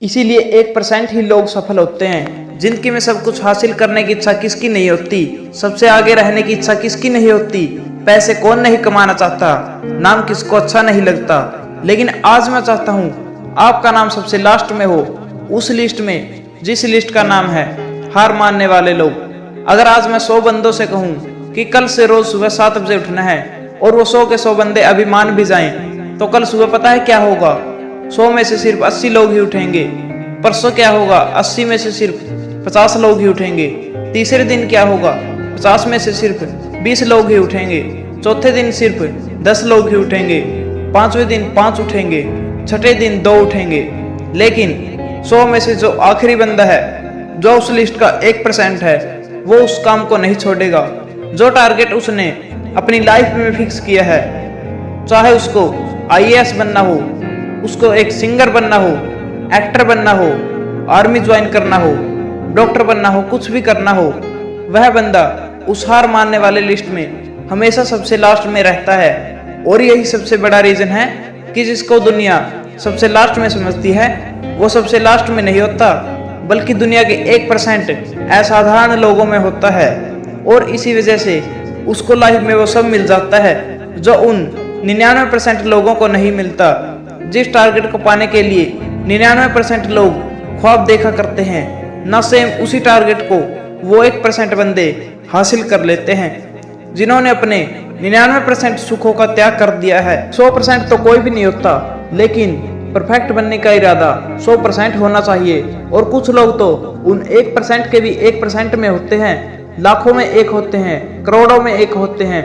इसीलिए 1% ही लोग सफल होते हैं। जिंदगी में सब कुछ हासिल करने की इच्छा किसकी नहीं होती, सबसे आगे रहने की इच्छा किसकी नहीं होती, पैसे कौन नहीं कमाना चाहता, नाम किसको अच्छा नहीं लगता। लेकिन आज मैं चाहता हूँ आपका नाम सबसे लास्ट में हो, उस लिस्ट में जिस लिस्ट का नाम है हार मानने वाले लोग। अगर आज मैं 100 बंदों से कहूँ कि कल से रोज सुबह 7 बजे उठना है और वो 100 के 100 बंदे अभी मान भी जाएं, तो कल सुबह पता है क्या होगा? 100 में से सिर्फ 80 लोग ही उठेंगे। परसों क्या होगा? 80 में से सिर्फ 50 लोग ही उठेंगे। तीसरे दिन क्या होगा? 50 में से सिर्फ 20 लोग ही उठेंगे। चौथे दिन सिर्फ 10 लोग ही उठेंगे। पांचवें दिन 5 उठेंगे। छठे दिन 2 उठेंगे। लेकिन 100 में से जो आखिरी बंदा है, जो उस लिस्ट का 1% है, वो उस काम को नहीं छोड़ेगा जो टारगेट उसने अपनी लाइफ में फिक्स किया है। चाहे उसको IAS बनना हो, उसको एक सिंगर बनना हो, एक्टर बनना हो, आर्मी ज्वाइन करना हो, डॉक्टर बनना हो, कुछ भी करना हो, वह बंदा उस हार मानने वाले लिस्ट में हमेशा सबसे लास्ट में रहता है। और यही सबसे बड़ा रीजन है कि जिसको दुनिया सबसे लास्ट में समझती है, वो सबसे लास्ट में नहीं होता, बल्कि दुनिया के 1% असाधारण लोगों में होता है। और इसी वजह से उसको लाइफ में वो सब मिल जाता है जो उन 99% लोगों को नहीं मिलता। जिस टारगेट को पाने के लिए 99% लोग ख्वाब देखा करते हैं, ना सेम उसी टारगेट को वो 1% बंदे हासिल कर लेते हैं जिन्होंने अपने 99% सुखों का त्याग कर दिया है। 100% तो कोई भी नहीं होता, लेकिन परफेक्ट बनने का इरादा 100% होना चाहिए। और कुछ लोग तो उन 1% के भी 1% में होते हैं, लाखों में एक होते हैं, करोड़ों में एक होते हैं,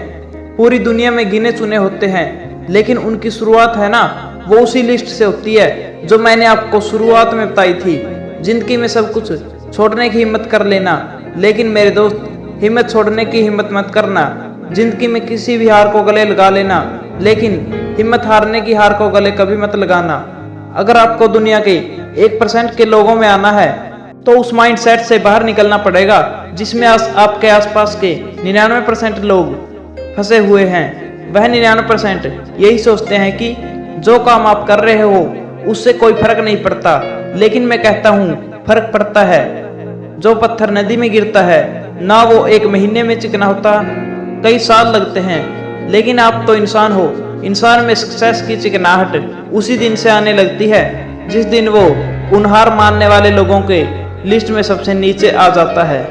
पूरी दुनिया में गिने चुने होते हैं। लेकिन उनकी शुरुआत है ना, वो उसी लिस्ट से होती है जो मैंने आपको शुरुआत में बताई थी। जिंदगी में सब कुछ छोड़ने की हिम्मत कर लेना, लेकिन मेरे दोस्त हिम्मत छोड़ने की हिम्मत मत करना। जिंदगी में किसी भी हार को गले लगा लेना, लेकिन हिम्मत हारने की हार को गले कभी मत लगाना। अगर आपको दुनिया के 1% के लोगों में आना है, तो उस माइंडसेट से बाहर निकलना पड़ेगा जिसमें आपके आसपास के 99% लोग फंसे हुए हैं। वह 99% यही सोचते हैं कि जो काम आप कर रहे हो उससे कोई फर्क नहीं पड़ता, लेकिन मैं कहता हूँ फर्क पड़ता है। जो पत्थर नदी में गिरता है ना, वो 1 महीने में चिकना होता, कई साल लगते हैं। लेकिन आप तो इंसान हो, इंसान में सक्सेस की चिकनाहट उसी दिन से आने लगती है जिस दिन वो उन हार मानने वाले लोगों के लिस्ट में सबसे नीचे आ जाता है।